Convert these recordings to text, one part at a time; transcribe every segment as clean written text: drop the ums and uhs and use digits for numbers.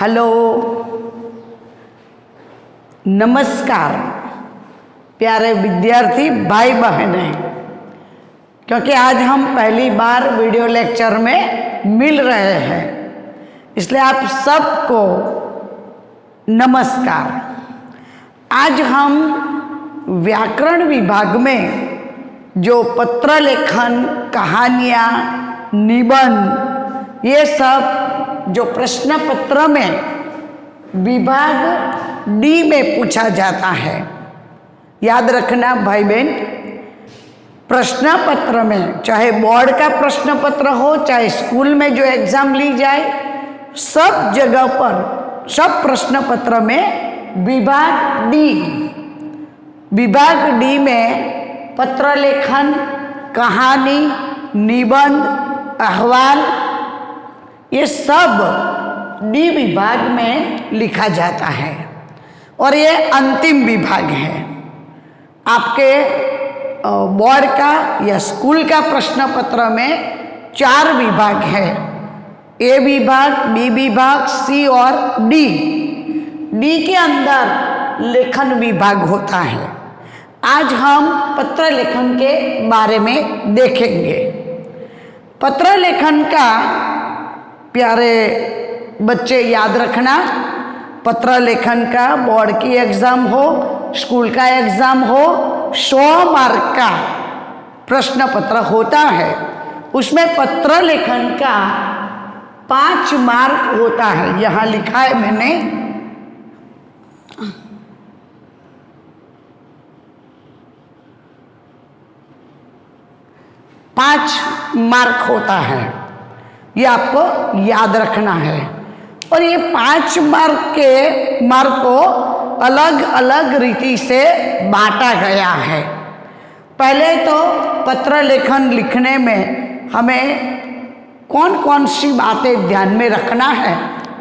Hello, नमस्कार प्यारे विद्यार्थी भाई बहनें, क्योंकि आज हम पहली बार वीडियो लेक्चर में मिल रहे हैं, इसलिए आप सबको नमस्कार। आज हम व्याकरण विभाग में जो पत्र लेखन, कहानियाँ, निबंध, ये सब जो प्रश्न पत्र में विभाग डी में पूछा जाता है, याद रखना भाई बहन। प्रश्न पत्र में चाहे बोर्ड का प्रश्न पत्र हो, चाहे स्कूल में जो एग्जाम ली जाए, सब जगह पर, सब प्रश्न पत्र में विभाग डी में पत्र लेखन, कहानी, निबंध, अहवाल, ये सब डी विभाग में लिखा जाता है और ये अंतिम विभाग है। आपके बोर्ड का या स्कूल का प्रश्न पत्र में 4 विभाग है, ए विभाग, बी विभाग, सी और डी। डी के अंदर लेखन विभाग होता है। आज हम पत्र लेखन के बारे में देखेंगे। पत्र लेखन का प्यारे बच्चे याद रखना, पत्र लेखन का बोर्ड की एग्ज़ाम हो, स्कूल का एग्ज़ाम हो, 100 मार्क का प्रश्न पत्र होता है। उसमें पत्र लेखन का 5 मार्क होता है। यहाँ लिखा है मैंने, पाँच मार्क होता है, ये आपको याद रखना है। और ये 5 मार्क को अलग अलग रीति से बांटा गया है। पहले तो पत्र लेखन लिखने में हमें कौन कौन सी बातें ध्यान में रखना है,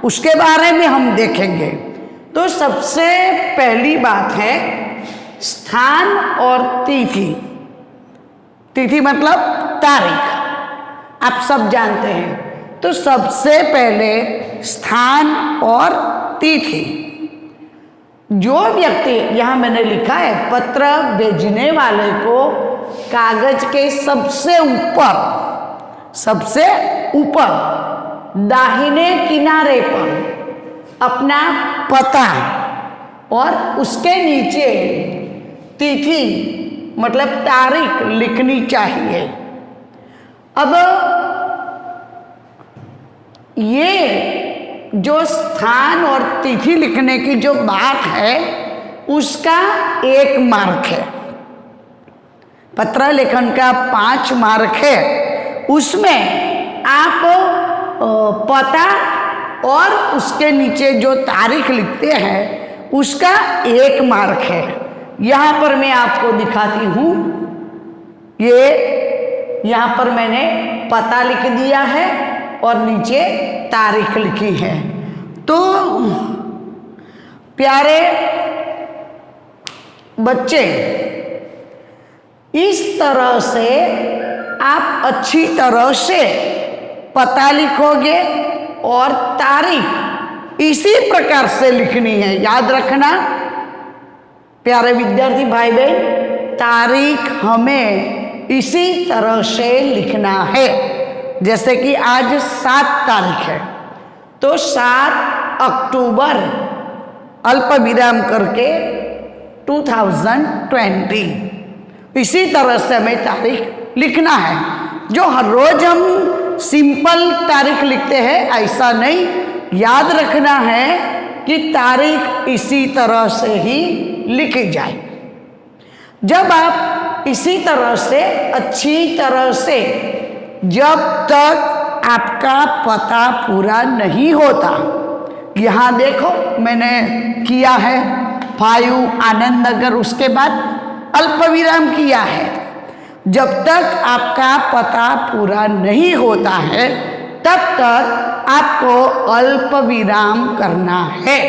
उसके बारे में हम देखेंगे। तो सबसे पहली बात है स्थान और तिथि। तिथि मतलब तारीख, आप सब जानते हैं। तो सबसे पहले स्थान और तिथि। जो व्यक्ति, यहाँ मैंने लिखा है, पत्र भेजने वाले को कागज के सबसे ऊपर दाहिने किनारे पर अपना पता और उसके नीचे तिथि मतलब तारीख लिखनी चाहिए। अब ये जो स्थान और तिथि लिखने की जो बात है, उसका 1 मार्क है। पत्र लेखन का 5 मार्क है, उसमें आप पता और उसके नीचे जो तारीख लिखते हैं, उसका 1 मार्क है। यहाँ पर मैं आपको दिखाती हूँ, ये यहाँ पर मैंने पता लिख दिया है और नीचे तारीख लिखी है। तो प्यारे बच्चे, इस तरह से आप अच्छी तरह से पता लिखोगे और तारीख इसी प्रकार से लिखनी है। याद रखना प्यारे विद्यार्थी भाई बहन, तारीख हमें इसी तरह से लिखना है। जैसे कि आज 7 तारीख है, तो 7 अक्टूबर अल्प विराम करके 2020, इसी तरह से हमें तारीख लिखना है। जो हर रोज हम सिंपल तारीख लिखते हैं, ऐसा नहीं। याद रखना है कि तारीख इसी तरह से ही लिखी जाए। जब आप इसी तरह से अच्छी तरह से, जब तक आपका पता पूरा नहीं होता, यहाँ देखो मैंने किया है 5 आनंद नगर, उसके बाद अल्प विराम किया है। जब तक आपका पता पूरा नहीं होता है, तब तक आपको अल्प विराम करना है।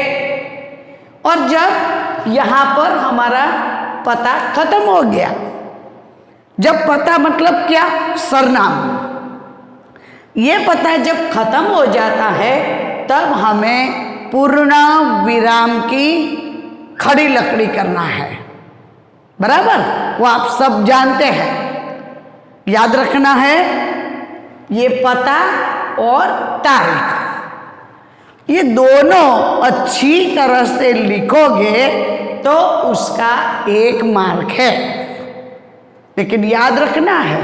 और जब यहाँ पर हमारा पता खत्म हो गया, जब पता मतलब क्या, सरनाम, ये पता जब खत्म हो जाता है, तब हमें पूर्ण विराम की खड़ी लकड़ी करना है। बराबर, वो आप सब जानते हैं। याद रखना है ये पता और तारीख, ये दोनों अच्छी तरह से लिखोगे तो उसका 1 मार्क है। लेकिन याद रखना है,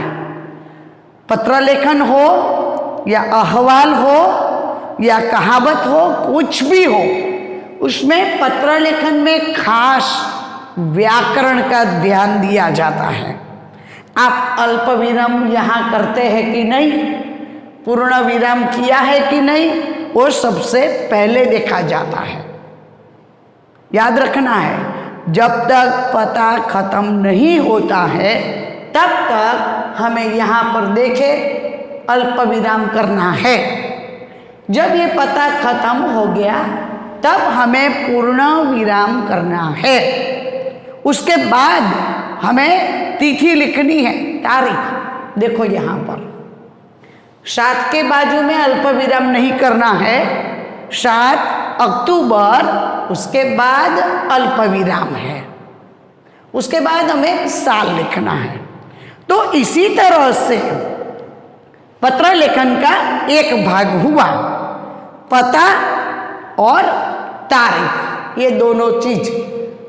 पत्र लेखन हो या अहवाल हो या कहावत हो, कुछ भी हो, उसमें पत्र लेखन में खास व्याकरण का ध्यान दिया जाता है। आप अल्प विराम यहाँ करते हैं कि नहीं, पूर्ण विराम किया है कि नहीं, वो सबसे पहले देखा जाता है। याद रखना है, जब तक पता खत्म नहीं होता है तब तक हमें यहाँ पर देखे अल्प विराम करना है। जब ये पता खत्म हो गया तब हमें पूर्ण विराम करना है। उसके बाद हमें तिथि लिखनी है, तारीख। देखो यहाँ पर 7 के बाजू में अल्प विराम नहीं करना है, 7 अक्टूबर, उसके बाद अल्प विराम है, उसके बाद हमें साल लिखना है। तो इसी तरह से पत्र लेखन का एक भाग हुआ, पता और तारीख, ये दोनों चीज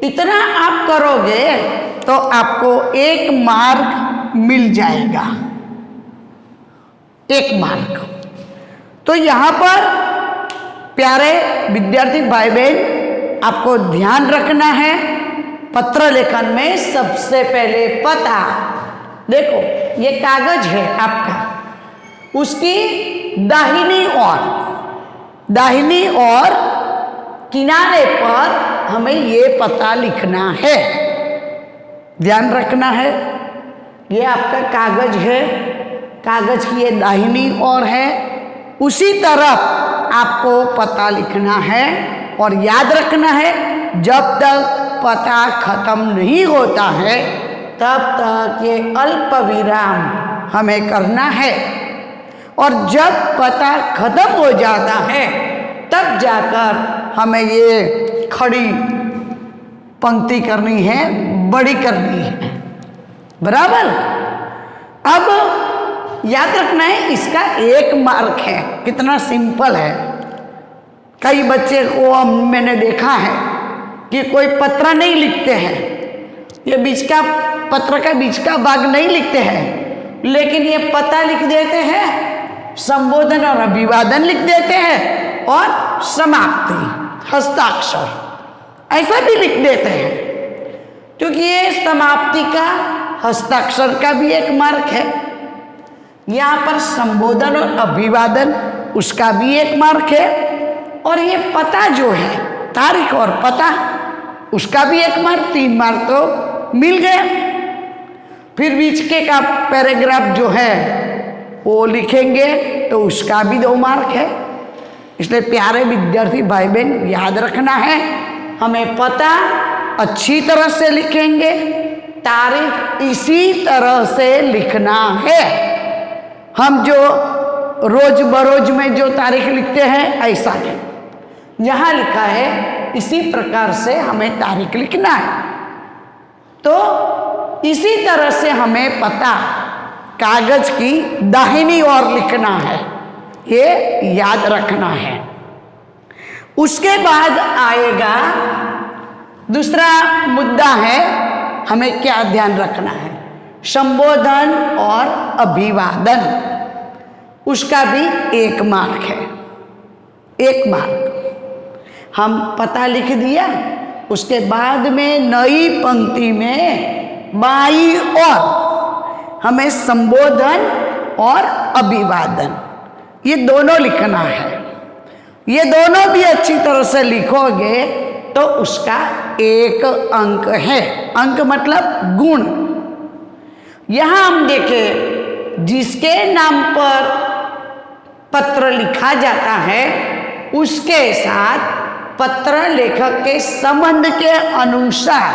इतना आप करोगे तो आपको 1 मार्क मिल जाएगा, 1 मार्क। तो यहाँ पर प्यारे विद्यार्थी भाई बहन, आपको ध्यान रखना है, पत्र लेखन में सबसे पहले पता। देखो ये कागज है आपका, उसकी दाहिनी ओर किनारे पर हमें ये पता लिखना है। ध्यान रखना है, ये आपका कागज है, कागज की ये दाहिनी ओर है, उसी तरफ आपको पता लिखना है। और याद रखना है, जब तक पता खत्म नहीं होता है तब तक ये अल्प विराम हमें करना है। और जब पता खत्म हो जाता है तब जाकर हमें ये खड़ी पंक्ति करनी है, बड़ी करनी है। बराबर। अब याद रखना है, इसका 1 मार्क है। कितना सिंपल है। कई बच्चे को मैंने देखा है कि कोई पत्र नहीं लिखते हैं, ये बीच का पत्र का बीच का भाग नहीं लिखते हैं, लेकिन ये पता लिख देते हैं, संबोधन और अभिवादन लिख देते हैं और समाप्ति हस्ताक्षर ऐसा भी लिख देते हैं। क्योंकि ये समाप्ति का हस्ताक्षर का भी 1 मार्क है, यहाँ पर संबोधन और अभिवादन उसका भी 1 मार्क है, और ये पता जो है, तारीख और पता, उसका भी 1 मार्क, 3 मार्क तो मिल गया। फिर बीच के का पैराग्राफ जो है वो लिखेंगे तो उसका भी 2 मार्क है। इसलिए प्यारे विद्यार्थी भाई बहन, याद रखना है, हमें पता अच्छी तरह से लिखेंगे, तारीख इसी तरह से लिखना है। हम जो रोज बरोज में जो तारीख लिखते हैं ऐसा नहीं, यहाँ लिखा है इसी प्रकार से हमें तारीख लिखना है। तो इसी तरह से हमें पता कागज की दाहिनी ओर लिखना है, ये याद रखना है। उसके बाद आएगा दूसरा मुद्दा है, हमें क्या ध्यान रखना है, संबोधन और अभिवादन, उसका भी 1 मार्क है। 1 मार्क हम पता लिख दिया, उसके बाद में नई पंक्ति में बाईं ओर हमें संबोधन और अभिवादन, ये दोनों लिखना है। ये दोनों भी अच्छी तरह से लिखोगे तो उसका 1 अंक है। अंक मतलब गुण। यहां हम देखें, जिसके नाम पर पत्र लिखा जाता है उसके साथ पत्र लेखक के संबंध के अनुसार,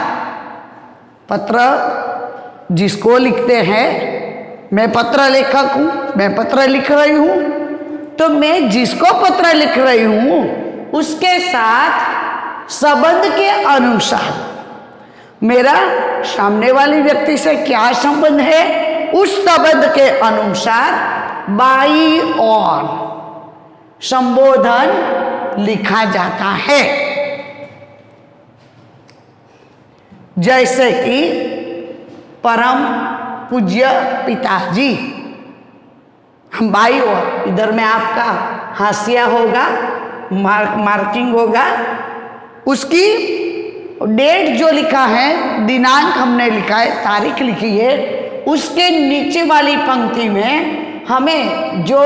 पत्र जिसको लिखते हैं, मैं पत्र लेखक हूं, मैं पत्र लिख रही हूं, तो मैं जिसको पत्र लिख रही हूं उसके साथ संबंध के अनुसार मेरा सामने वाले व्यक्ति से क्या संबंध है, उस संबंध के अनुसार बाई और संबोधन लिखा जाता है। जैसे कि परम पूज्य पिताजी, हम बाई और, इधर में आपका हाशिया होगा, मार्किंग होगा, उसकी डेट जो लिखा है, दिनांक हमने लिखा है, तारीख लिखी है, उसके नीचे वाली पंक्ति में हमें जो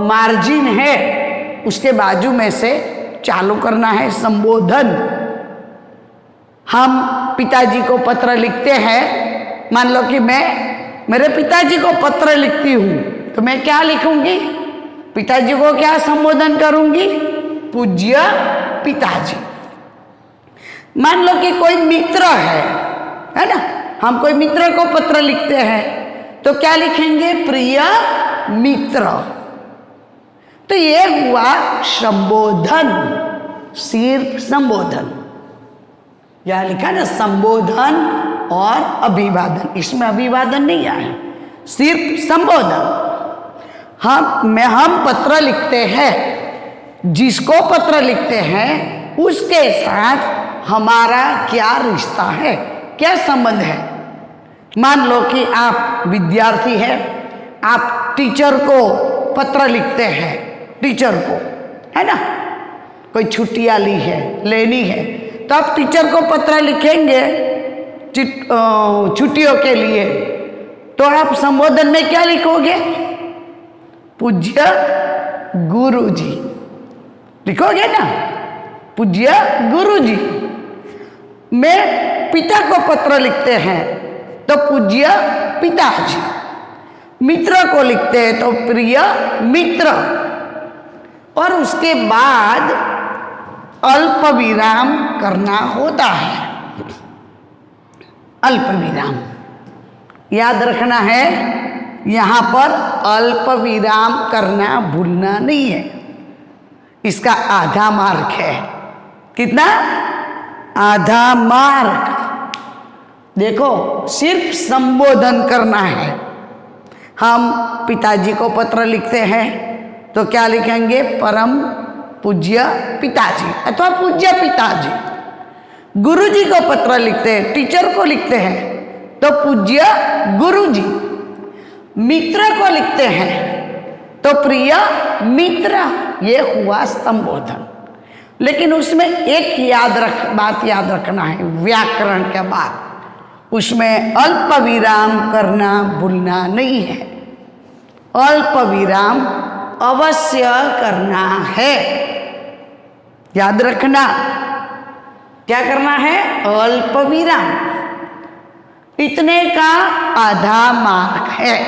मार्जिन है उसके बाजू में से चालू करना है संबोधन। हम पिताजी को पत्र लिखते हैं, मान लो कि मैं मेरे पिताजी को पत्र लिखती हूँ, तो मैं क्या लिखूंगी, पिताजी को क्या संबोधन करूंगी, पूज्य पिताजी। मान लो कि कोई मित्र है ना, हम कोई मित्र को पत्र लिखते हैं तो क्या लिखेंगे, प्रिय मित्र। तो ये हुआ संबोधन, सिर्फ संबोधन। यह लिखा ना संबोधन और अभिवादन, इसमें अभिवादन नहीं आया, सिर्फ संबोधन। हम पत्र लिखते हैं, जिसको पत्र लिखते हैं उसके साथ हमारा क्या रिश्ता है, क्या संबंध है। मान लो कि आप विद्यार्थी हैं, आप टीचर को पत्र लिखते हैं, टीचर को, है ना, कोई छुट्टियां ली है, लेनी है, तो आप टीचर को पत्र लिखेंगे छुट्टियों के लिए, तो आप संबोधन में क्या लिखोगे, पूज्य गुरुजी लिखोगे ना, पूज्य गुरुजी। में पिता को पत्र लिखते हैं तो पूज्य पिताजी, मित्र को लिखते हैं तो प्रिय मित्र, और उसके बाद अल्प विराम करना होता है। अल्प विराम याद रखना है, यहाँ पर अल्प विराम करना भूलना नहीं है। इसका आधा मार्क है, कितना, आधा मार्क। देखो सिर्फ संबोधन करना है। हम पिताजी को पत्र लिखते हैं तो क्या लिखेंगे, परम पूज्य पिताजी अथवा पूज्य पिताजी। गुरुजी को पत्र लिखते हैं, टीचर को लिखते हैं तो पूज्य गुरुजी। मित्र को लिखते हैं तो प्रिय मित्र। ये हुआ संबोधन। लेकिन उसमें एक बात याद रखना है, व्याकरण के बाद उसमें अल्प विराम करना भूलना नहीं है। अल्प विराम अवश्य करना है, याद रखना। क्या करना है, अल्प विराम। इतने का आधा मार्क है।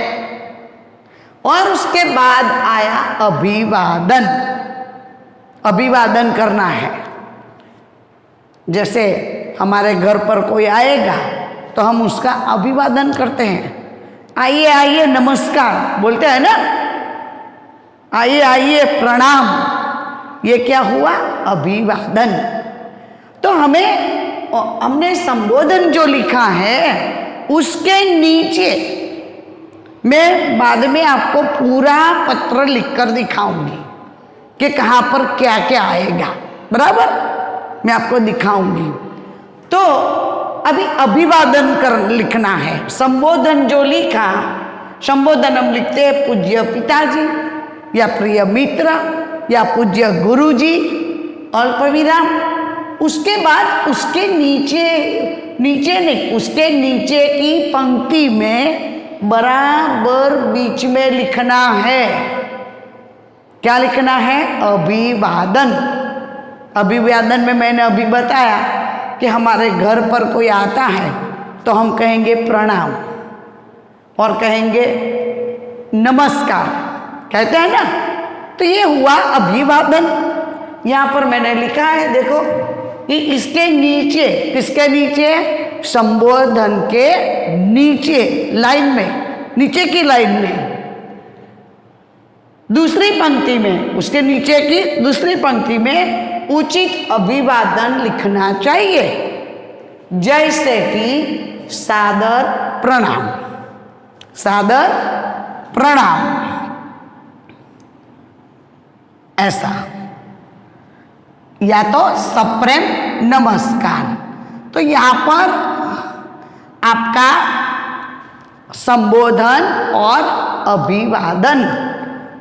और उसके बाद आया अभिवादन। अभिवादन करना है। जैसे हमारे घर पर कोई आएगा तो हम उसका अभिवादन करते हैं, आइए आइए नमस्कार बोलते हैं ना, आइए आइए प्रणाम। ये क्या हुआ, अभिवादन। तो हमने संबोधन जो लिखा है उसके नीचे मैं बाद में आपको पूरा पत्र लिखकर दिखाऊंगी कि कहाँ पर क्या क्या आएगा, बराबर, मैं आपको दिखाऊंगी। तो अभी अभिवादन लिखना है। संबोधन जो लिखा, संबोधन हम लिखते हैं पूज्य पिताजी या प्रिय मित्र या पूज्य गुरुजी, अल्प विराम। उसके बाद उसके नीचे नहीं, उसके नीचे की पंक्ति में बराबर बीच में लिखना है। क्या लिखना है, अभिवादन। अभिवादन में मैंने अभी बताया कि हमारे घर पर कोई आता है तो हम कहेंगे प्रणाम और कहेंगे नमस्कार, कहते हैं ना। तो ये हुआ अभिवादन। यहाँ पर मैंने लिखा है, देखो कि इसके नीचे, किसके नीचे, संबोधन के नीचे लाइन में, नीचे की लाइन में दूसरी पंक्ति में, उसके नीचे की दूसरी पंक्ति में उचित अभिवादन लिखना चाहिए, जैसे कि सादर प्रणाम। सादर प्रणाम ऐसा, या तो सप्रेम नमस्कार। तो यहाँ पर आपका संबोधन और अभिवादन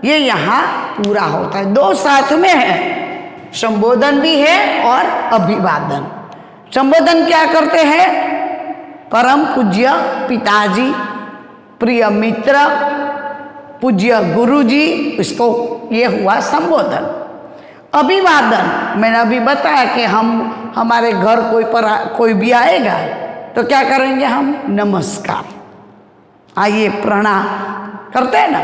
ये यहाँ पूरा होता है, दो साथ में है, संबोधन भी है और अभिवादन। संबोधन क्या करते हैं? परम पूज्य पिताजी, प्रिय मित्र, पूज्य गुरुजी, इसको ये हुआ संबोधन। अभिवादन मैंने अभी बताया कि हमारे घर कोई भी आएगा तो क्या करेंगे हम? नमस्कार, आइए प्रणाम करते हैं ना।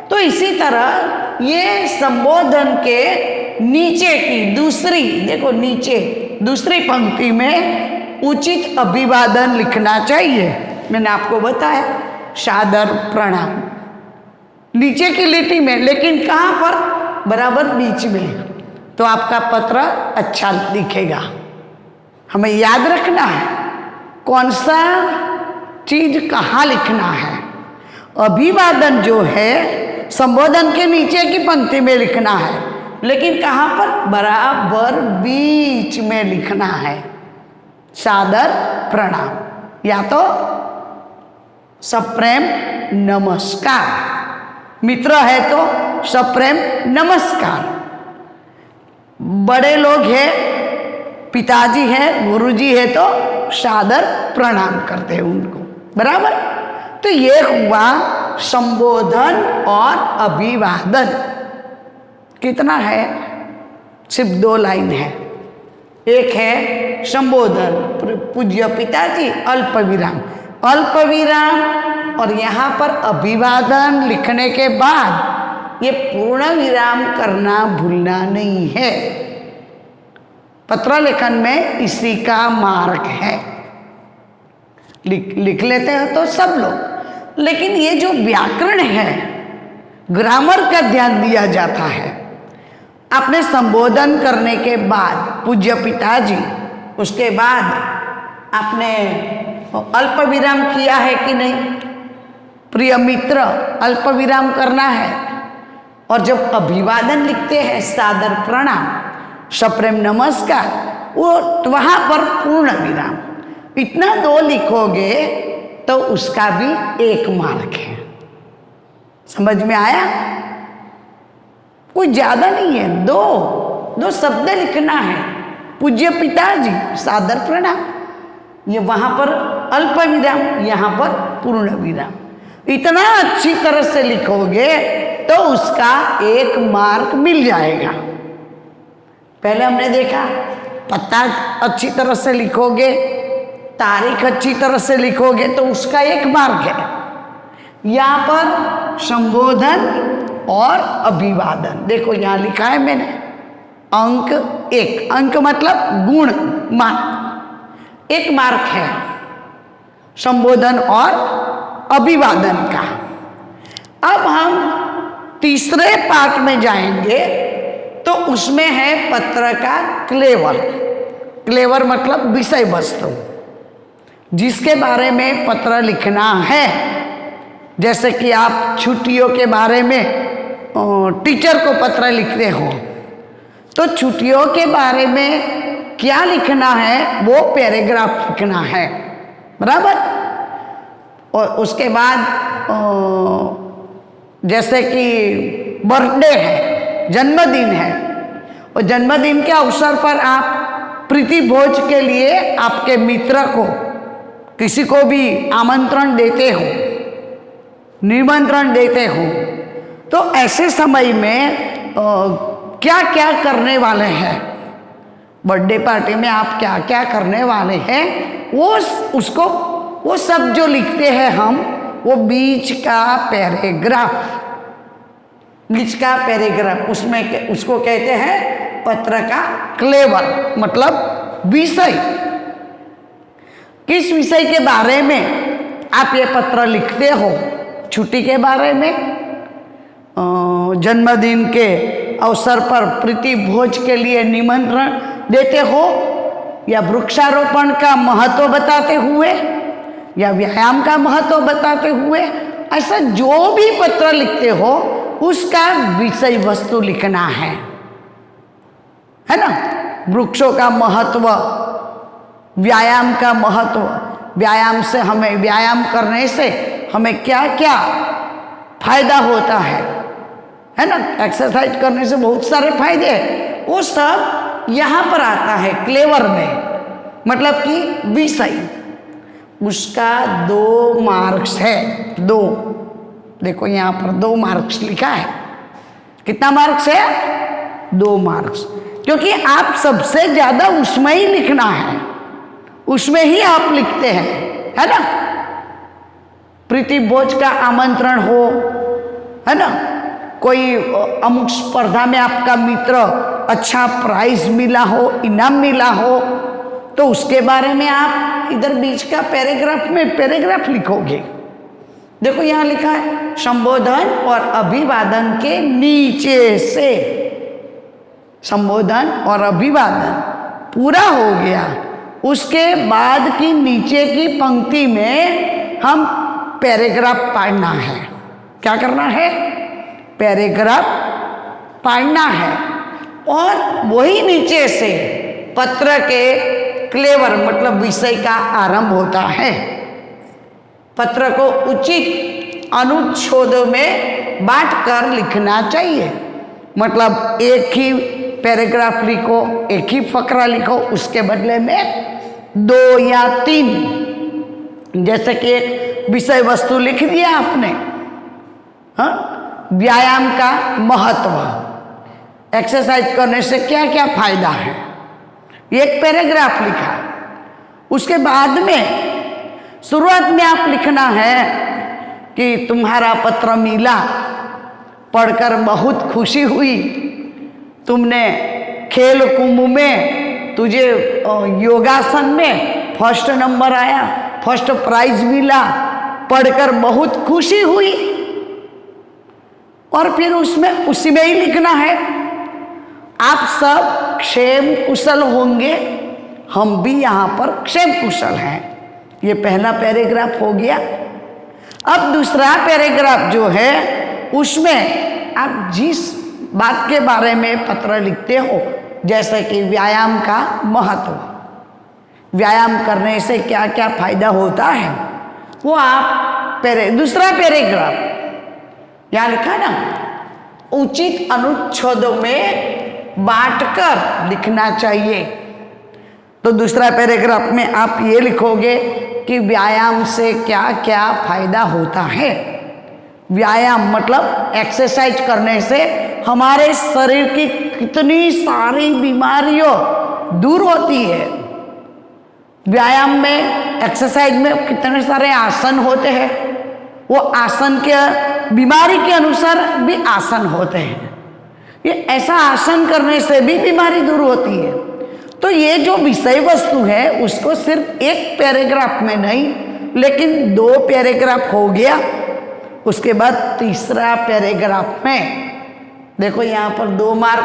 तो इसी तरह ये संबोधन के नीचे की दूसरी, देखो नीचे दूसरी पंक्ति में उचित अभिवादन लिखना चाहिए। मैंने आपको बताया सादर प्रणाम नीचे की लिटी में, लेकिन कहाँ पर? बराबर बीच में। तो आपका पत्र अच्छा दिखेगा। हमें याद रखना है कौन सा चीज कहाँ लिखना है। अभिवादन जो है संबोधन के नीचे की पंक्ति में लिखना है, लेकिन कहाँ पर? बराबर बीच में लिखना है। सादर प्रणाम या तो सप्रेम नमस्कार, मित्र है तो सप्रेम नमस्कार, बड़े लोग हैं, पिताजी है, गुरुजी है तो सादर प्रणाम करते हैं उनको, बराबर। तो ये हुआ संबोधन और अभिवादन। कितना है? सिर्फ 2 लाइन है। एक है संबोधन, पूज्य पिताजी, अल्प विराम, अल्प विराम, और यहाँ पर अभिवादन लिखने के बाद ये पूर्ण विराम करना भूलना नहीं है। पत्र लेखन में इसी का मार्ग है। लिख लेते हैं तो सब लोग, लेकिन ये जो व्याकरण है, ग्रामर का ध्यान दिया जाता है। आपने संबोधन करने के बाद पूज्य पिताजी, उसके बाद आपने अल्प विराम किया है कि नहीं? प्रिय मित्र, अल्प विराम करना है। और जब अभिवादन लिखते हैं सादर प्रणाम, सप्रेम नमस्कार, वो वहाँ पर पूर्ण विराम, इतना 2 लिखोगे तो उसका भी 1 मार्क है। समझ में आया? कोई ज्यादा नहीं है, 2 शब्द लिखना है। पूज्य पिताजी, सादर प्रणाम, ये वहां पर अल्प विराम, यहाँ पर पूर्ण विराम। इतना अच्छी तरह से लिखोगे तो उसका 1 मार्क मिल जाएगा। पहले हमने देखा पता अच्छी तरह से लिखोगे, तारीख अच्छी तरह से लिखोगे तो उसका 1 मार्क है। यहाँ पर संबोधन और अभिवादन, देखो यहाँ लिखा है मैंने अंक 1, अंक मतलब गुण, मार्क, 1 मार्क है संबोधन और अभिवादन का। अब हम तीसरे पार्ट में जाएंगे तो उसमें है पत्र का क्लेवर। क्लेवर मतलब विषय वस्तु, जिसके बारे में पत्र लिखना है। जैसे कि आप छुट्टियों के बारे में टीचर को पत्र लिखते हो, तो छुट्टियों के बारे में क्या लिखना है? वो पैराग्राफ लिखना है, बराबर। और उसके बाद जैसे कि बर्थडे है, जन्मदिन है, और जन्मदिन के अवसर पर आप प्रीति भोज के लिए आपके मित्र को, किसी को भी आमंत्रण देते हो, निमंत्रण देते हो, तो ऐसे समय में क्या क्या करने वाले हैं, बर्थडे पार्टी में आप क्या क्या करने वाले हैं, वो सब जो लिखते हैं हम, वो बीच का पैराग्राफ, उसमें उसको कहते हैं पत्र का क्लेवर, मतलब विषय। किस विषय के बारे में आप ये पत्र लिखते हो? छुट्टी के बारे में, जन्मदिन के अवसर पर प्रीति भोज के लिए निमंत्रण देते हो, या वृक्षारोपण का महत्व बताते हुए, या व्यायाम का महत्व बताते हुए, ऐसा जो भी पत्र लिखते हो उसका विषय वस्तु लिखना है ना। वृक्षों का महत्व, व्यायाम का महत्व, व्यायाम से हमें, व्यायाम करने से हमें क्या क्या फायदा होता है ना। एक्सरसाइज करने से बहुत सारे फायदे हैं, वो सब यहाँ पर आता है क्लेवर में, मतलब कि विषय। उसका 2 मार्क्स है, 2। देखो यहाँ पर 2 मार्क्स लिखा है। कितना मार्क्स है? 2 मार्क्स, क्योंकि आप सबसे ज्यादा उसमें ही लिखना है, उसमें ही आप लिखते हैं, है ना। प्रीति भोज का आमंत्रण हो, है ना, कोई अमुक स्पर्धा में आपका मित्र अच्छा प्राइज मिला हो, इनाम मिला हो, तो उसके बारे में आप इधर बीच का पैराग्राफ में पैराग्राफ लिखोगे। देखो यहाँ लिखा है संबोधन और अभिवादन के नीचे से, संबोधन और अभिवादन पूरा हो गया, उसके बाद की नीचे की पंक्ति में हम पैराग्राफ पढ़ना है। क्या करना है? पैराग्राफ पढ़ना है। और वही नीचे से पत्र के क्लेवर मतलब विषय का आरंभ होता है। पत्र को उचित अनुच्छेदों में बांटकर लिखना चाहिए, मतलब एक ही पैराग्राफ लिखो, एक ही फकरा लिखो, उसके बदले में 2 या 3, जैसे कि एक विषय वस्तु लिख दिया आपने। हाँ, व्यायाम का महत्व, एक्सरसाइज करने से क्या क्या फायदा है, एक पैराग्राफ लिखा। उसके बाद में शुरुआत में आप लिखना है कि तुम्हारा पत्र मिला, पढ़कर बहुत खुशी हुई, तुमने खेल कुंभ में तुझे योगासन में फर्स्ट नंबर आया, फर्स्ट प्राइज मिला, पढ़कर बहुत खुशी हुई। और फिर उसमें उसी में ही लिखना है आप सब क्षेम कुशल होंगे, हम भी यहाँ पर क्षेम कुशल हैं। ये पहला पैराग्राफ हो गया। अब दूसरा पैराग्राफ जो है उसमें आप जिस बात के बारे में पत्र लिखते हो, जैसे कि व्यायाम का महत्व, व्यायाम करने से क्या क्या फायदा होता है, वो आप दूसरा पैराग्राफ यहाँ लिखा ना, उचित अनुच्छेदों में बांटकर लिखना चाहिए। तो दूसरा पैराग्राफ में आप ये लिखोगे कि व्यायाम से क्या क्या फायदा होता है। व्यायाम मतलब एक्सरसाइज करने से हमारे शरीर की कितनी सारी बीमारियों दूर होती है। व्यायाम में, एक्सरसाइज में कितने सारे आसन होते हैं, वो आसन के बीमारी के अनुसार भी आसन होते हैं। ये ऐसा आसन करने से भी बीमारी दूर होती है। तो ये जो विषय वस्तु है उसको सिर्फ एक पैराग्राफ में नहीं, लेकिन 2 पैराग्राफ हो गया। उसके बाद तीसरा पैराग्राफ में देखो यहाँ पर 2 मार्क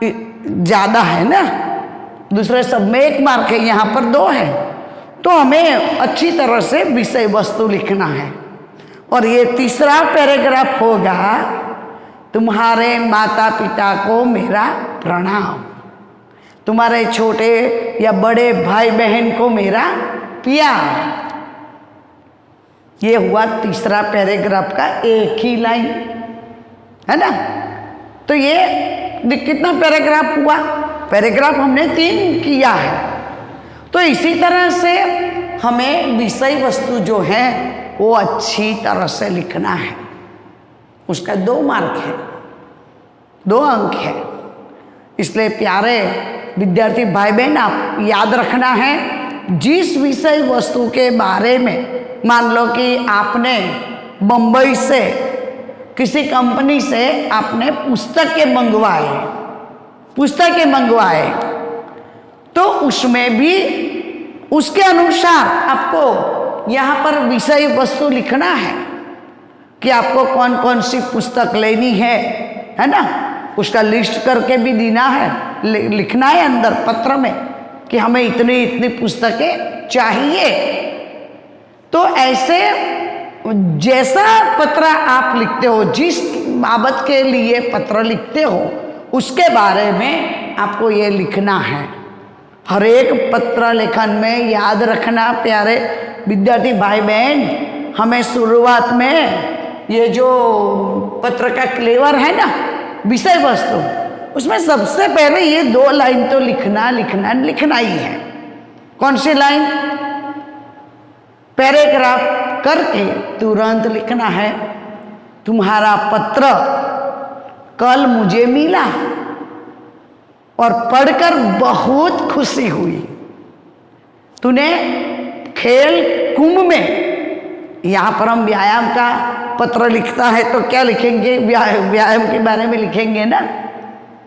ज़्यादा है ना, दूसरे सब में 1 मार्क है, यहाँ पर 2 है। तो हमें अच्छी तरह से विषय वस्तु लिखना है। और ये तीसरा पैराग्राफ होगा, तुम्हारे माता पिता को मेरा प्रणाम, तुम्हारे छोटे या बड़े भाई बहन को मेरा प्यार। ये हुआ तीसरा पैराग्राफ का एक ही लाइन, है ना। तो ये कितना पैराग्राफ हुआ? पैराग्राफ हमने 3 किया है। तो इसी तरह से हमें विषय वस्तु जो है वो अच्छी तरह से लिखना है। उसका 2 मार्क है, 2 अंक है। इसलिए प्यारे विद्यार्थी भाई बहन, आप याद रखना है, जिस विषय वस्तु के बारे में, मान लो कि आपने बम्बई से किसी कंपनी से आपने पुस्तकें मंगवाए, तो उसमें भी उसके अनुसार आपको यहाँ पर विषय वस्तु लिखना है कि आपको कौन कौन सी पुस्तक लेनी है ना। उसका लिस्ट करके भी देना है, लिखना है अंदर पत्र में कि हमें इतनी इतनी पुस्तकें चाहिए। तो ऐसे जैसा पत्र आप लिखते हो, जिस बाबत के लिए पत्र लिखते हो, उसके बारे में आपको ये लिखना है। हर एक पत्र लेखन में याद रखना प्यारे विद्यार्थी भाई बहन, हमें शुरुआत में ये जो पत्र का क्लेवर है ना, विषय वस्तु, उसमें सबसे पहले ये 2 लाइन तो लिखना ही है। कौन सी लाइन? पैराग्राफ करके तुरंत लिखना है, तुम्हारा पत्र कल मुझे मिला और पढ़कर बहुत खुशी हुई। तूने खेल कुंभ में, यहाँ पर हम व्यायाम का पत्र लिखता है तो क्या लिखेंगे? व्यायाम के बारे में लिखेंगे ना।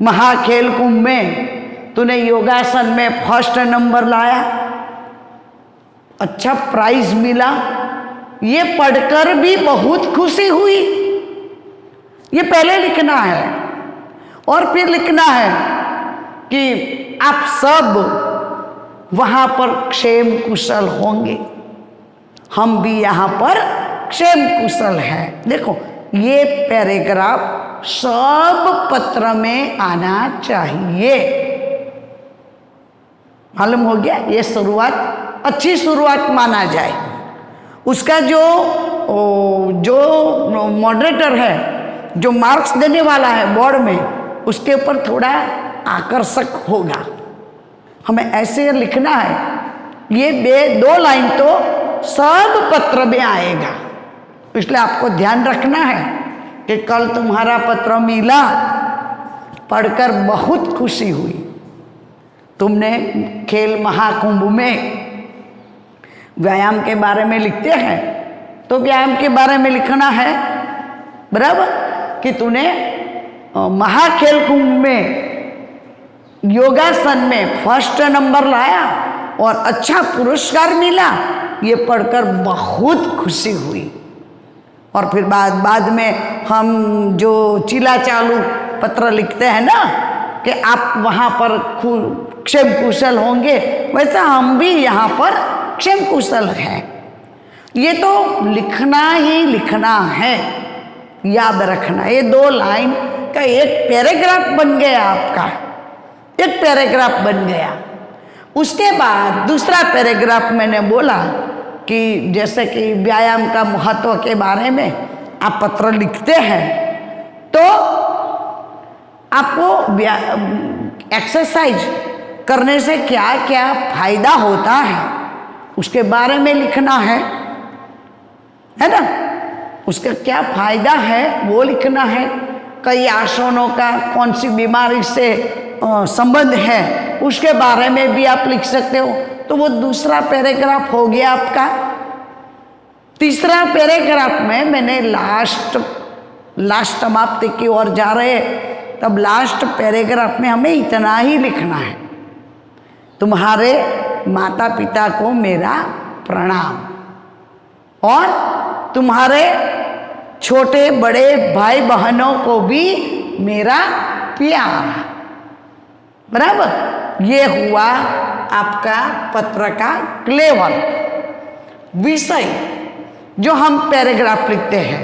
महाखेल कुंभ में तूने योगासन में फर्स्ट नंबर लाया, अच्छा प्राइज मिला, ये पढ़कर भी बहुत खुशी हुई। ये पहले लिखना है और फिर लिखना है कि आप सब वहां पर क्षेम कुशल होंगे, हम भी यहाँ पर क्षेम कुशल हैं। देखो ये पैराग्राफ सब पत्र में आना चाहिए। मालूम हो गया? ये शुरुआत अच्छी शुरुआत माना जाए। उसका जो मॉडरेटर है, जो मार्क्स देने वाला है बोर्ड में, उसके ऊपर थोड़ा आकर्षक होगा। हमें ऐसे लिखना है। ये 2 लाइन तो सब पत्र में आएगा, इसलिए आपको ध्यान रखना है कि कल तुम्हारा पत्र मिला, पढ़कर बहुत खुशी हुई। तुमने खेल महाकुंभ में व्यायाम के बारे में लिखते हैं तो व्यायाम के बारे में लिखना है, बराबर, कि तूने महाखेल कुंभ में योगासन में फर्स्ट नंबर लाया और अच्छा पुरस्कार मिला, ये पढ़कर बहुत खुशी हुई। और फिर बाद में हम जो चिला चालू पत्र लिखते हैं ना कि आप वहाँ पर क्षेम कुशल होंगे, वैसा हम भी यहाँ पर क्षेम कुशल हैं। ये तो लिखना ही लिखना है, याद रखना। ये 2 लाइन का एक पैराग्राफ बन गया, आपका एक पैराग्राफ बन गया। उसके बाद दूसरा पैराग्राफ मैंने बोला कि जैसे कि व्यायाम का महत्व के बारे में आप पत्र लिखते हैं तो आपको एक्सरसाइज करने से क्या क्या फायदा होता है उसके बारे में लिखना है ना। उसका क्या फायदा है वो लिखना है। कई आसनों का कौन सी बीमारी से संबंध है उसके बारे में भी आप लिख सकते हो। तो वो दूसरा पैराग्राफ हो गया आपका। तीसरा पैराग्राफ में मैंने लास्ट समाप्ति की ओर जा रहे, तब लास्ट पैराग्राफ में हमें इतना ही लिखना है, तुम्हारे माता पिता को मेरा प्रणाम और तुम्हारे छोटे बड़े भाई बहनों को भी मेरा प्यार। बराबर, ये हुआ आपका पत्र का क्लेवर विषय जो हम पैराग्राफ लिखते हैं।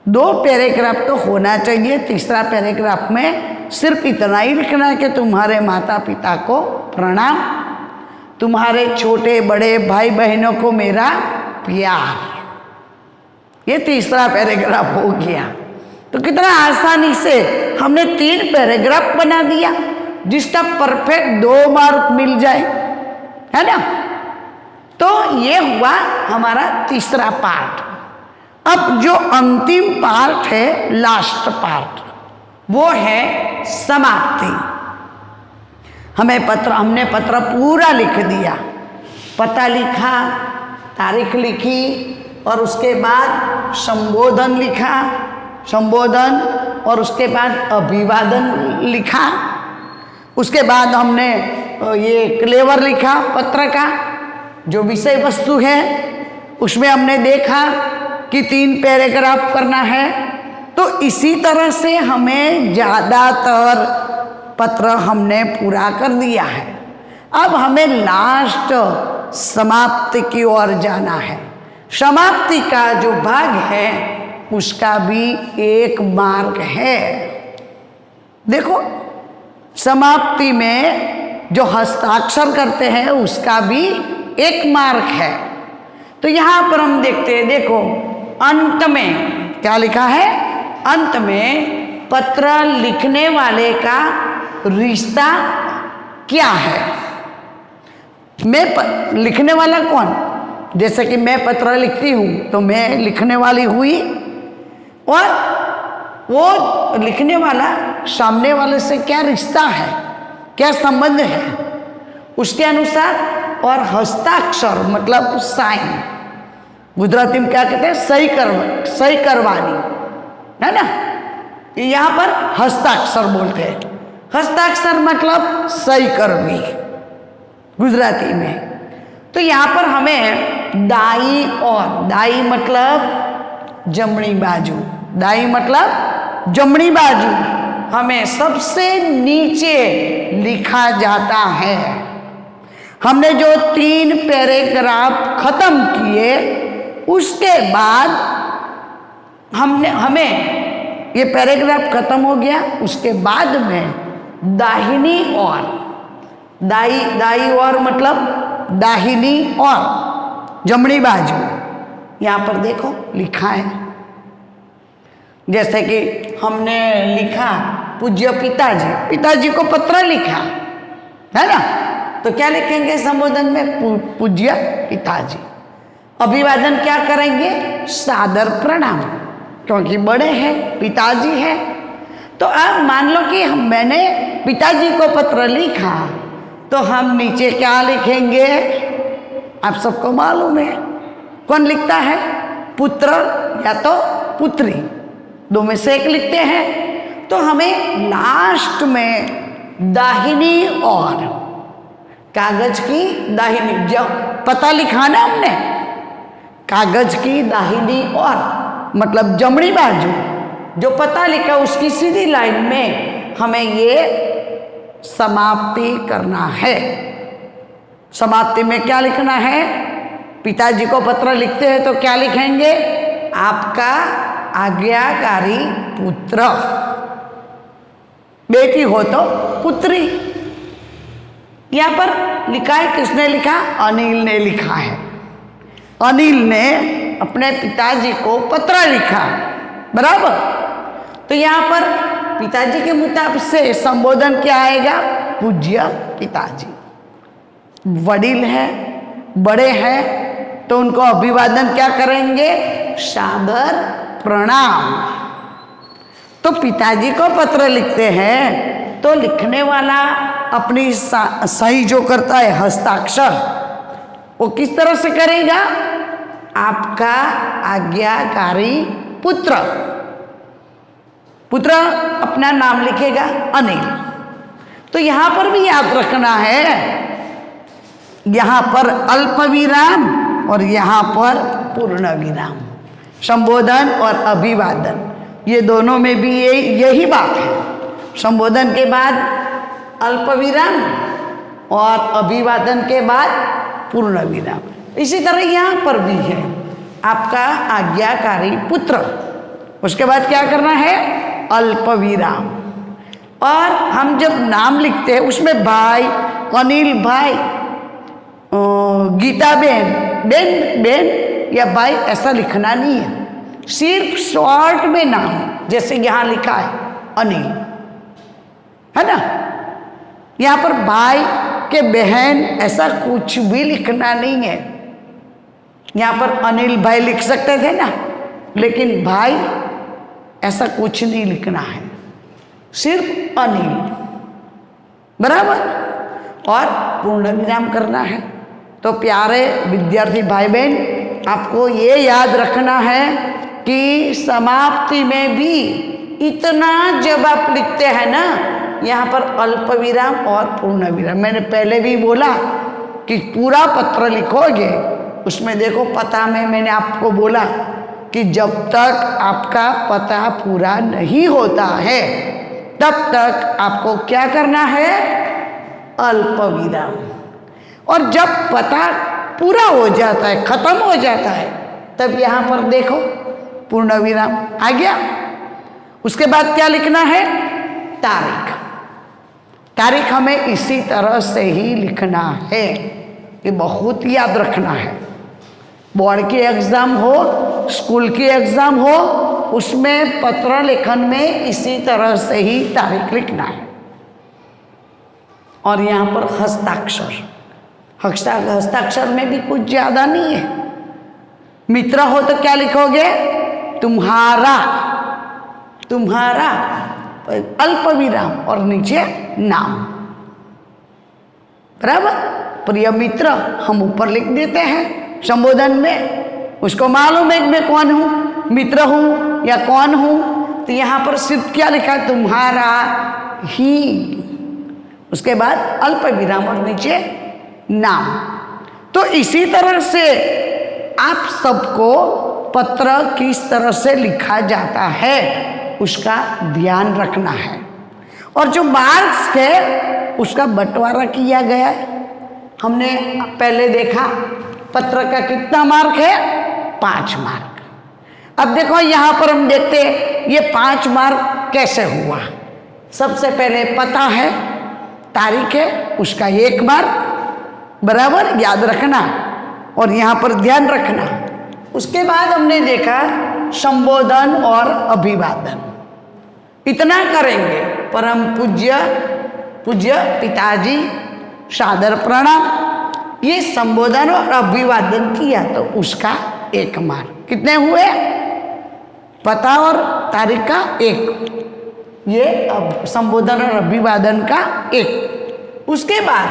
2 पैराग्राफ तो होना चाहिए। तीसरा पैराग्राफ में सिर्फ इतना ही लिखना है कि तुम्हारे माता पिता को प्रणाम, तुम्हारे छोटे बड़े भाई बहनों को मेरा प्यार। ये तीसरा पैराग्राफ हो गया। तो कितना आसानी से हमने 3 पैराग्राफ बना दिया जिसका परफेक्ट 2 मार्क मिल जाए, है ना। तो ये हुआ हमारा तीसरा पार्ट। अब जो अंतिम पार्ट है, लास्ट पार्ट, वो है समाप्ति। हमने पत्र पूरा लिख दिया, पता लिखा, तारीख लिखी और उसके बाद संबोधन लिखा, संबोधन और उसके बाद अभिवादन लिखा। उसके बाद हमने ये क्लेवर लिखा पत्र का, जो विषय वस्तु है उसमें हमने देखा कि 3 पैराग्राफ करना है। तो इसी तरह से हमें ज़्यादातर पत्र हमने पूरा कर दिया है। अब हमें लास्ट समाप्ति की ओर जाना है। समाप्ति का जो भाग है उसका भी एक मार्ग है। देखो, समाप्ति में जो हस्ताक्षर करते हैं उसका भी एक मार्ग है। तो यहाँ पर हम देखते हैं, देखो अंत में क्या लिखा है? अंत में पत्र लिखने वाले का रिश्ता क्या है? लिखने वाला कौन? जैसे कि मैं पत्र लिखती हूँ तो मैं लिखने वाली हुई, और वो लिखने वाला सामने वाले से क्या रिश्ता है, क्या संबंध है, उसके अनुसार। और हस्ताक्षर मतलब साइन, गुजराती में क्या कहते हैं? सही करवानी, है ना? यहाँ पर हस्ताक्षर बोलते हैं। हस्ताक्षर मतलब सही करवी गुजराती में। तो यहाँ पर हमें दाई और, दाई मतलब जमणी बाजू, दाई मतलब जमणी बाजू हमें सबसे नीचे लिखा जाता है। हमने जो 3 पैराग्राफ खत्म किए उसके बाद हमें ये पैराग्राफ खत्म हो गया, उसके बाद में दाहिनी ओर, दाई ओर मतलब दाहिनी और जमणी बाजू, यहाँ पर देखो लिखा है। जैसे कि हमने लिखा पूज्य पिताजी, पिताजी को पत्र लिखा, है ना? तो क्या लिखेंगे संबोधन में? पूज्य पिताजी। अभिवादन क्या करेंगे? सादर प्रणाम, क्योंकि बड़े हैं, पिताजी है। तो अब मान लो कि मैंने पिताजी को पत्र लिखा, तो हम नीचे क्या लिखेंगे? आप सबको मालूम है कौन लिखता है? पुत्र या तो पुत्री, दो में से एक लिखते हैं। तो हमें लास्ट में दाहिनी ओर, कागज की दाहिनी, जब पता लिखा ना हमने, कागज की दाहिनी ओर मतलब जमणी बाजू, जो पता लिखा उसकी सीधी लाइन में हमें ये समाप्ति करना है। समाप्ति में क्या लिखना है? पिताजी को पत्र लिखते हैं तो क्या लिखेंगे? आपका आज्ञाकारी पुत्र, बेटी हो तो पुत्री। यहाँ पर लिखा है, किसने लिखा? अनिल ने लिखा है। अनिल ने अपने पिताजी को पत्र लिखा, बराबर। तो यहाँ पर पिताजी के मुताबिक से संबोधन क्या आएगा? पूज्य पिताजी। वडील है, बड़े हैं, तो उनको अभिवादन क्या करेंगे? सादर प्रणाम। तो पिताजी को पत्र लिखते हैं तो लिखने वाला अपनी सही जो करता है हस्ताक्षर, वो किस तरह से करेगा? आपका आज्ञाकारी पुत्र, पुत्र अपना नाम लिखेगा अनिल। तो यहां पर भी याद रखना है, यहां पर अल्प विराम और यहां पर पूर्ण विराम, संबोधन और अभिवादन, ये दोनों में भी यही बात है। संबोधन के बाद अल्प विराम और अभिवादन के बाद पूर्ण विराम। इसी तरह यहाँ पर भी है, आपका आज्ञाकारी पुत्र, उसके बाद क्या करना है? अल्प विराम। और हम जब नाम लिखते हैं उसमें भाई, अनिल भाई, गीता बेन या भाई ऐसा लिखना नहीं है, सिर्फ शॉर्ट में नाम, जैसे यहाँ लिखा है अनिल, है ना? यहाँ पर भाई के बहन ऐसा कुछ भी लिखना नहीं है। यहाँ पर अनिल भाई लिख सकते थे ना, लेकिन भाई ऐसा कुछ नहीं लिखना है, सिर्फ अनिल, बराबर। और पूर्ण विराम करना है। तो प्यारे विद्यार्थी भाई बहन, आपको ये याद रखना है कि समाप्ति में भी इतना जब आप लिखते हैं ना, यहाँ पर अल्प विराम और पूर्ण विराम। मैंने पहले भी बोला कि पूरा पत्र लिखोगे, उसमें देखो पता में मैंने आपको बोला कि जब तक आपका पता पूरा नहीं होता है तब तक आपको क्या करना है, अल्प विराम। और जब पता पूरा हो जाता है, खत्म हो जाता है, तब यहां पर देखो पूर्ण विराम आ गया। उसके बाद क्या लिखना है, तारीख। तारीख हमें इसी तरह से ही लिखना है, ये बहुत याद रखना है। बोर्ड की एग्जाम हो, स्कूल की एग्जाम हो, उसमें पत्र लेखन में इसी तरह से ही तारीख लिखना है। और यहाँ पर हस्ताक्षर, हस्ताक्षर में भी कुछ ज्यादा नहीं है। मित्र हो तो क्या लिखोगे, तुम्हारा, तुम्हारा अल्प विराम और नीचे नाम, बराबर। प्रिय मित्र हम ऊपर लिख देते हैं संबोधन में, उसको मालूम है कि मैं कौन हूं, मित्र हूं या कौन हूं। तो यहां पर सिर्फ क्या लिखा, तुम्हारा ही, उसके बाद अल्प विराम और नीचे नाम। तो इसी तरह से आप सबको पत्र किस तरह से लिखा जाता है उसका ध्यान रखना है। और जो मार्क्स है उसका बंटवारा किया गया है। हमने पहले देखा पत्र का कितना मार्क है, 5 मार्क। अब देखो यहां पर हम देखते हैं ये 5 मार्क कैसे हुआ। सबसे पहले पता है, तारीख है, उसका 1 मार्क, बराबर, याद रखना और यहां पर ध्यान रखना। उसके बाद हमने देखा संबोधन और अभिवादन, इतना करेंगे। परम पूज्य, पूज्य पिताजी, सादर प्रणाम, ये संबोधन और अभिवादन किया तो उसका 1 मार्क। कितने हुए, पता और तारीख का 1, ये अब संबोधन और अभिवादन का 1। उसके बाद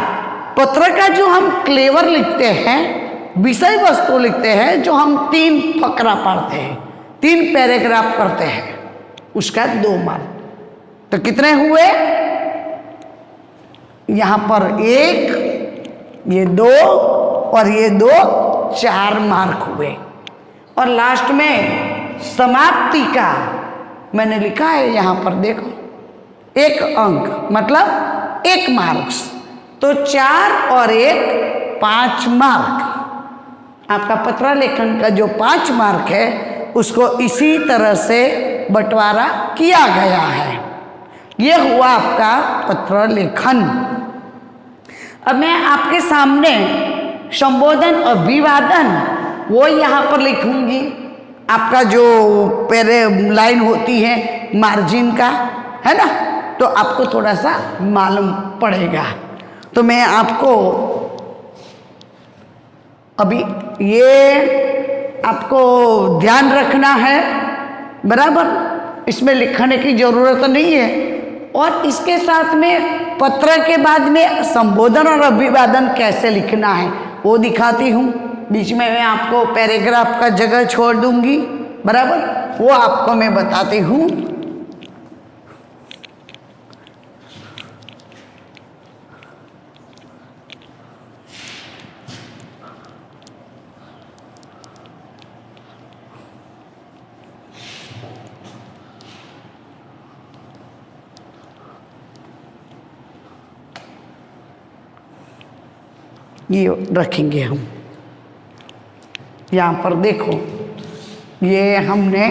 पत्र का जो हम क्लेवर लिखते हैं, विषय वस्तु लिखते हैं, जो हम 3 फकरा पढ़ते हैं, 3 पैराग्राफ करते हैं, उसका 2 मार्क। तो कितने हुए, यहां पर 1, ये 2 और ये 2, 4 मार्क हुए। और लास्ट में समाप्ति का मैंने लिखा है यहां पर देखो, 1 अंक मतलब 1 मार्क्स। तो 4 और 1 5 मार्क। आपका पत्र लेखन का जो 5 मार्क है उसको इसी तरह से बंटवारा किया गया है। यह हुआ आपका पत्र लेखन। अब मैं आपके सामने संबोधन अभिवादन वो यहाँ पर लिखूंगी। आपका जो पहले लाइन होती है मार्जिन का, है ना, तो आपको थोड़ा सा मालूम पड़ेगा। तो मैं आपको अभी ये आपको ध्यान रखना है, बराबर, इसमें लिखने की जरूरत नहीं है। और इसके साथ में पत्र के बाद में संबोधन और अभिवादन कैसे लिखना है वो दिखाती हूँ। बीच में मैं आपको पैराग्राफ का जगह छोड़ दूंगी, बराबर, वो आपको मैं बताती हूँ। ये रखेंगे हम यहाँ पर। देखो ये हमने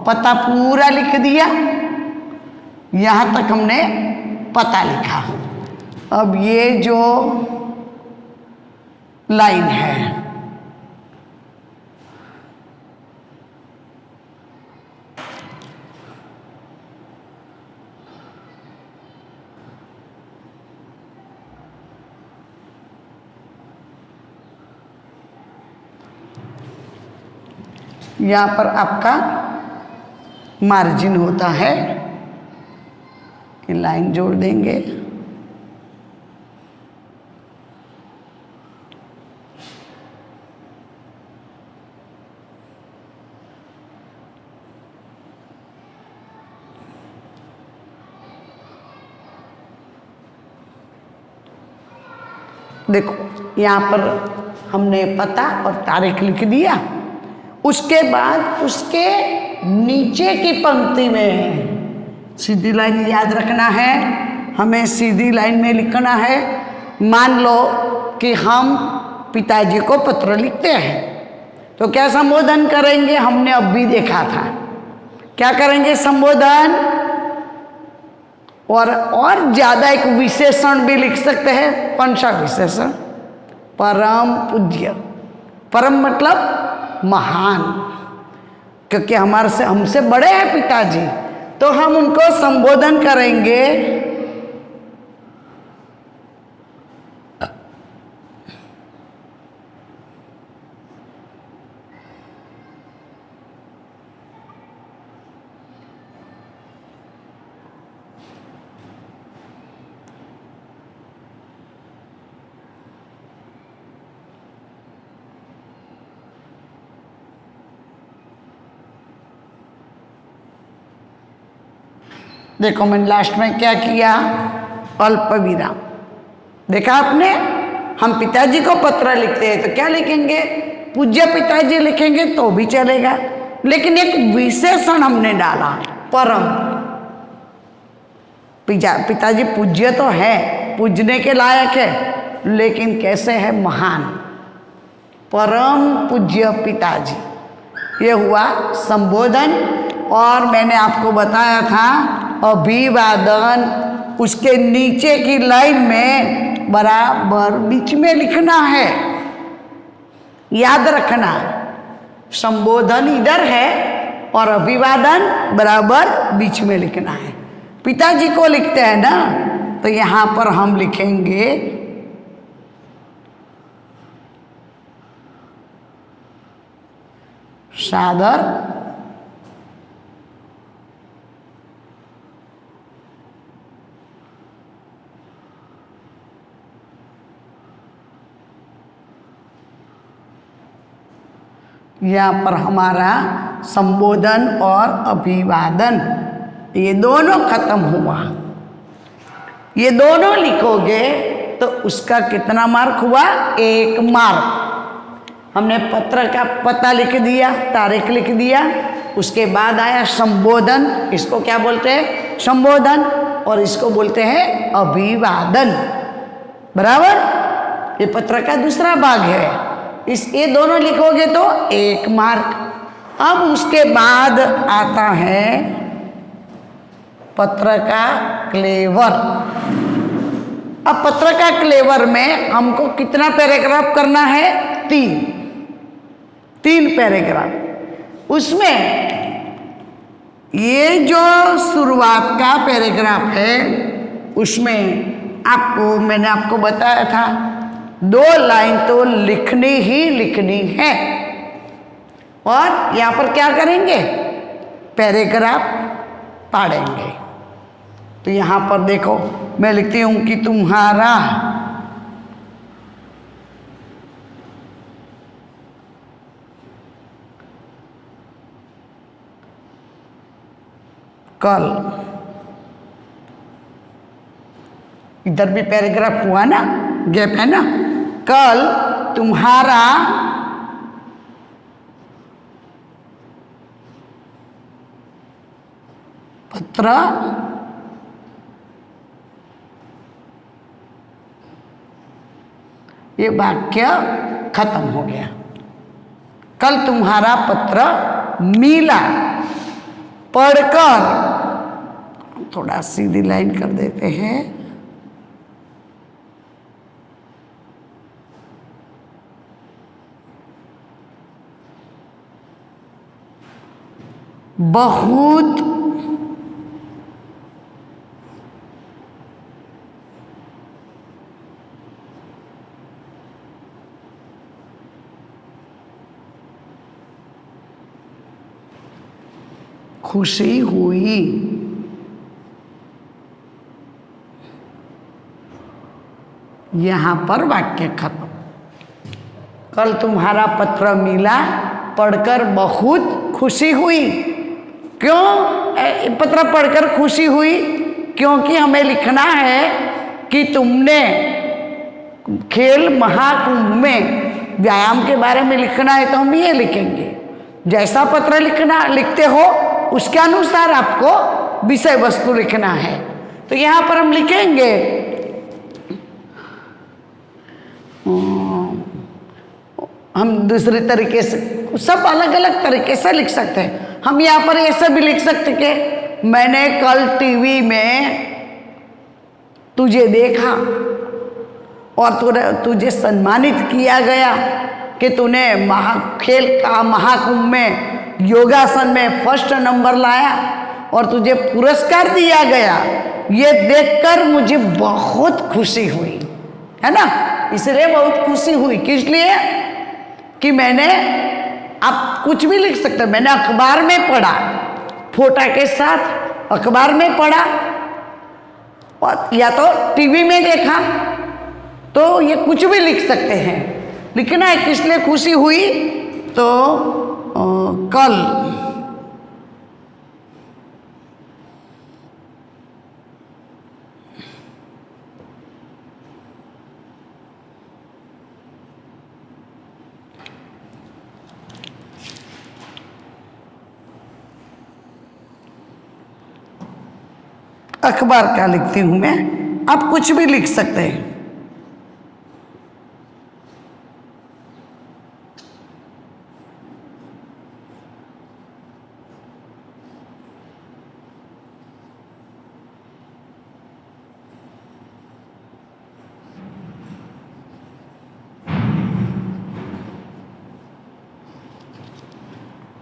पता पूरा लिख दिया, यहाँ तक हमने पता लिखा। अब ये जो लाइन है, यहाँ पर आपका मार्जिन होता है, ये लाइन जोड़ देंगे। देखो यहाँ पर हमने पता और तारीख लिख दिया। उसके बाद उसके नीचे की पंक्ति में सीधी लाइन याद रखना है, हमें सीधी लाइन में लिखना है। मान लो कि हम पिताजी को पत्र लिखते हैं तो क्या संबोधन करेंगे, हमने अब भी देखा था। क्या करेंगे संबोधन, और ज्यादा एक विशेषण भी लिख सकते हैं। कौन सा विशेषण? परम पूज्य। परम मतलब महान, क्योंकि हमसे बड़े हैं पिताजी, तो हम उनको संबोधन करेंगे देखो मैंने लास्ट में क्या किया, अल्प विराम। देखा आपने, हम पिताजी को पत्र लिखते हैं तो क्या लिखेंगे, पूज्य पिताजी लिखेंगे तो भी चलेगा, लेकिन एक विशेषण हमने डाला, परम। पिताजी पूज्य तो है, पूजने के लायक है, लेकिन कैसे है, महान। परम पूज्य पिताजी, ये हुआ संबोधन। और मैंने आपको बताया था अभिवादन उसके नीचे की लाइन में बराबर बीच में लिखना है, याद रखना। संबोधन इधर है और अभिवादन बराबर बीच में लिखना है। पिताजी को लिखते हैं ना, तो यहां पर हम लिखेंगे सादर यहाँ पर हमारा संबोधन और अभिवादन ये दोनों खत्म हुआ। ये दोनों लिखोगे तो उसका कितना मार्क हुआ, 1 मार्क। हमने पत्र का पता लिख दिया, तारीख लिख दिया, उसके बाद आया संबोधन। इसको क्या बोलते हैं, संबोधन, और इसको बोलते हैं अभिवादन। बराबर, ये पत्र का दूसरा भाग है। ये दोनों लिखोगे तो 1 मार्क। अब उसके बाद आता है पत्र का क्लेवर। अब पत्र का क्लेवर में हमको कितना पैराग्राफ करना है, 3 पैराग्राफ। उसमें ये जो शुरुआत का पैराग्राफ है उसमें मैंने आपको बताया था 2 लाइन तो लिखनी ही लिखनी है। और यहाँ पर क्या करेंगे, पैराग्राफ पढ़ेंगे। तो यहाँ पर देखो मैं लिखती हूँ कि तुम्हारा कल, इधर भी पैराग्राफ हुआ ना, गैप है ना, कल तुम्हारा पत्र ये वाक्य खत्म हो गया। कल तुम्हारा पत्र मिला, पढ़कर, थोड़ा सीधी लाइन कर देते हैं, बहुत खुशी हुई। यहां पर वाक्य खत्म। कल तुम्हारा पत्र मिला, पढ़कर बहुत खुशी हुई। क्यों पत्र पढ़कर खुशी हुई? क्योंकि हमें लिखना है कि तुमने खेल महाकुंभ में व्यायाम के बारे में लिखना है, तो हम ये लिखेंगे जैसा पत्र लिखते हो उसके अनुसार आपको विषय वस्तु लिखना है। तो यहाँ पर हम लिखेंगे हम दूसरे तरीके से, सब अलग अलग तरीके से लिख सकते हैं। हम यहाँ पर ऐसा भी लिख सकते कि मैंने कल टीवी में तुझे देखा और तुझे सम्मानित किया गया कि तूने खेल का महाकुंभ में योगासन में फर्स्ट नंबर लाया और तुझे पुरस्कार दिया गया। ये देखकर मुझे बहुत खुशी हुई, है ना। इसलिए बहुत खुशी हुई, किस लिए कि मैंने, आप कुछ भी लिख सकते हैं, मैंने अखबार में पढ़ा, फोटो के साथ अखबार में पढ़ा या तो टीवी में देखा, तो ये कुछ भी लिख सकते हैं। लिखना है किस लिए खुशी हुई, तो कल अखबार का लिखती हूं मैं, आप कुछ भी लिख सकते हैं।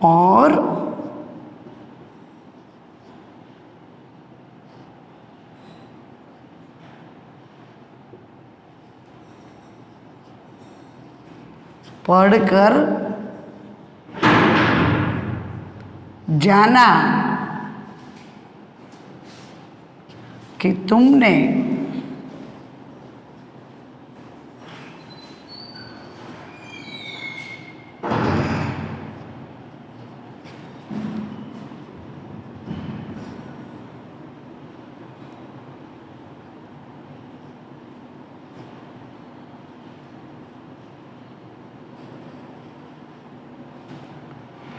और पढ़कर जाना कि तुमने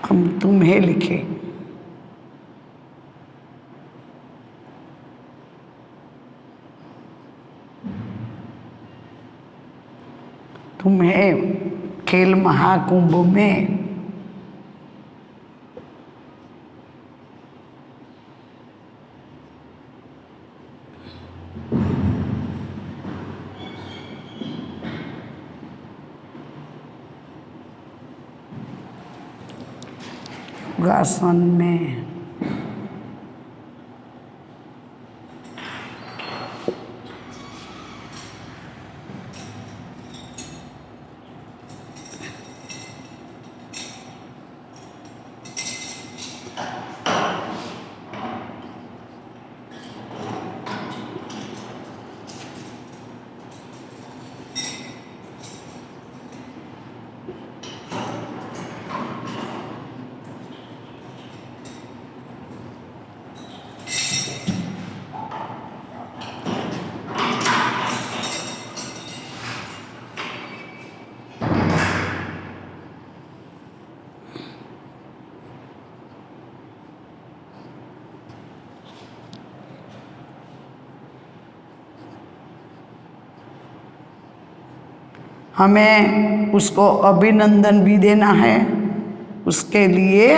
हम तुम्हें लिखे, तुम्हें खेल महाकुंभ में योगासन में हमें उसको अभिनंदन भी देना है। उसके लिए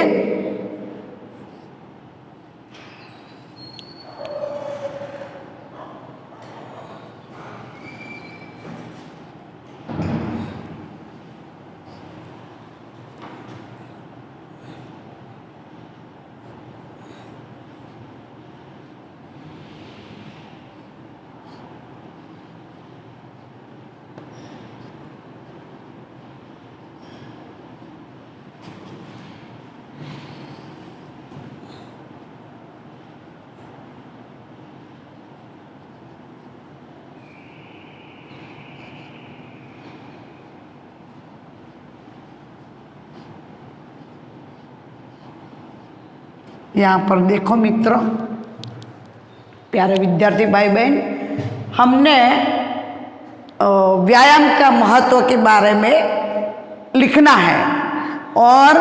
यहाँ पर देखो मित्रों, प्यारे विद्यार्थी भाई बहन, हमने व्यायाम का महत्व के बारे में लिखना है और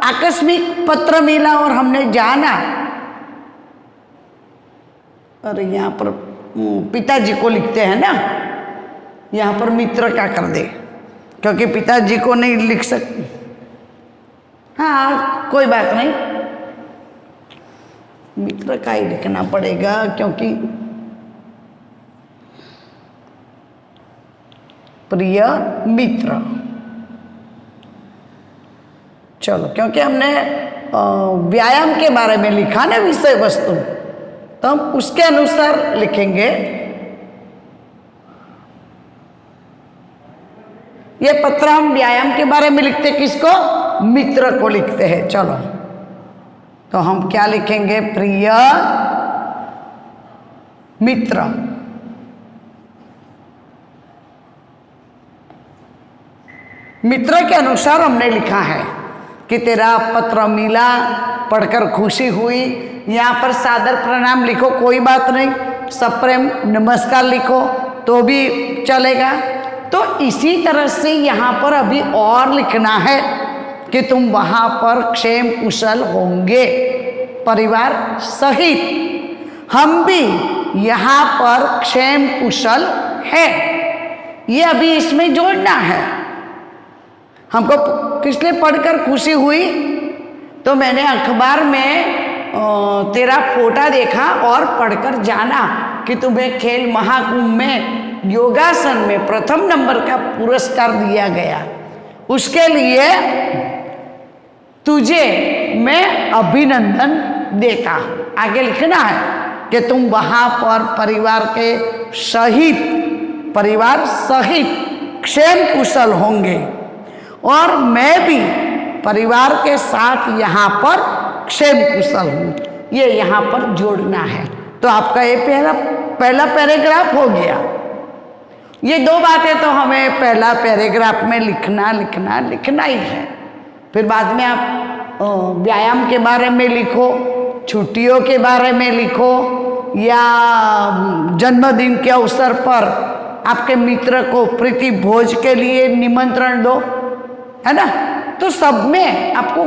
आकस्मिक पत्र मिला और हमने जाना, अरे यहाँ पर पिताजी को लिखते हैं ना, यहाँ पर मित्र का कर दे, क्योंकि पिताजी को नहीं लिख सकते। हाँ कोई बात नहीं, मित्र का ही लिखना पड़ेगा, क्योंकि प्रिय मित्र। चलो, क्योंकि हमने व्यायाम के बारे में लिखा ना विषय वस्तु, तो हम उसके अनुसार लिखेंगे। ये पत्र हम व्यायाम के बारे में लिखते, किसको? मित्र को लिखते हैं। चलो, तो हम क्या लिखेंगे? प्रिय मित्र। मित्र के अनुसार हमने लिखा है कि तेरा पत्र मिला, पढ़कर खुशी हुई। यहाँ पर सादर प्रणाम लिखो, कोई बात नहीं, सप्रेम नमस्कार लिखो तो भी चलेगा। तो इसी तरह से यहाँ पर अभी और लिखना है कि तुम वहाँ पर क्षेम कुशल होंगे परिवार सहित। हम भी यहाँ पर क्षेम कुशल है, ये अभी इसमें जोड़ना है हमको। किसने पढ़कर खुशी हुई? तो मैंने अखबार में तेरा फोटा देखा और पढ़कर जाना कि तुम्हें खेल महाकुंभ में योगासन में प्रथम नंबर का पुरस्कार दिया गया। उसके लिए तुझे मैं अभिनंदन देता हूँ। आगे लिखना है कि तुम वहाँ पर परिवार सहित क्षेम कुशल होंगे और मैं भी परिवार के साथ यहाँ पर क्षेम कुशल हूँ। ये यहाँ पर जोड़ना है। तो आपका ये पहला पैराग्राफ हो गया। ये दो बातें तो हमें पहला पैराग्राफ में लिखना ही है। फिर बाद में आप व्यायाम के बारे में लिखो, छुट्टियों के बारे में लिखो, या जन्मदिन के अवसर पर आपके मित्र को प्रीति भोज के लिए निमंत्रण दो, है ना। तो सब में आपको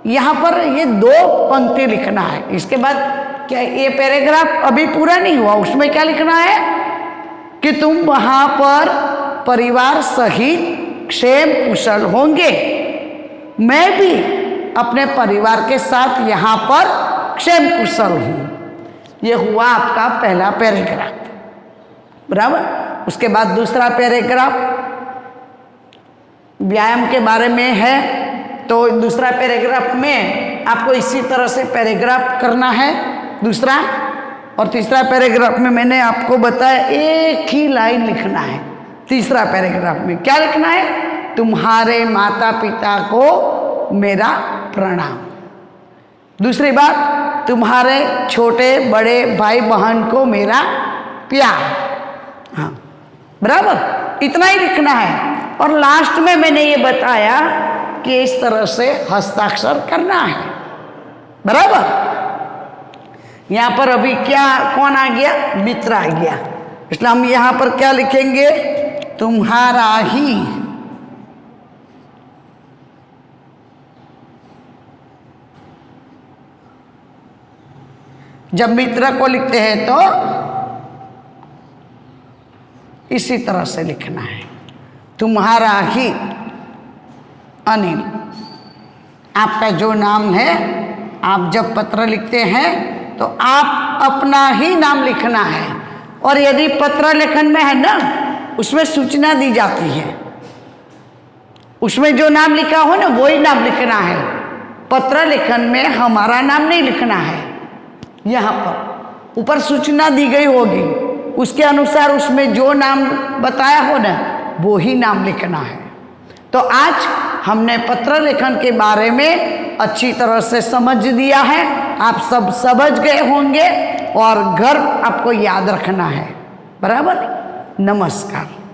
यहाँ पर ये दो पंक्ति लिखना है। इसके बाद क्या, ये पैराग्राफ अभी पूरा नहीं हुआ, उसमें क्या लिखना है कि तुम वहाँ पर परिवार सहित क्षेम कुशल होंगे, मैं भी अपने परिवार के साथ यहाँ पर क्षेम कुशल हूँ। ये हुआ आपका पहला पैराग्राफ, बराबर। उसके बाद दूसरा पैराग्राफ व्यायाम के बारे में है, तो दूसरा पैराग्राफ में आपको इसी तरह से पैराग्राफ करना है दूसरा। और तीसरा पैराग्राफ में मैंने आपको बताया एक ही लाइन लिखना है। तीसरा पैराग्राफ में क्या लिखना है? तुम्हारे माता पिता को मेरा प्रणाम। दूसरी बात, तुम्हारे छोटे बड़े भाई बहन को मेरा प्यार। हाँ, बराबर, इतना ही लिखना है। और लास्ट में मैंने ये बताया कि इस तरह से हस्ताक्षर करना है, बराबर। यहाँ पर अभी क्या, कौन आ गया? मित्र आ गया। इसलिए हम यहाँ पर क्या लिखेंगे? तुम्हारा ही जब मित्र को लिखते हैं तो इसी तरह से लिखना है, तुम्हारा ही अनिल। आपका जो नाम है, आप जब पत्र लिखते हैं तो आप अपना ही नाम लिखना है। और यदि पत्र लेखन में है ना, उसमें सूचना दी जाती है, उसमें जो नाम लिखा हो ना वही नाम लिखना है। पत्र लेखन में हमारा नाम नहीं लिखना है। यहाँ पर ऊपर सूचना दी गई होगी, उसके अनुसार उसमें जो नाम बताया हो ना वो ही नाम लिखना है। तो आज हमने पत्र लेखन के बारे में अच्छी तरह से समझ दिया है। आप सब समझ गए होंगे और घर आपको याद रखना है, बराबर। नमस्कार।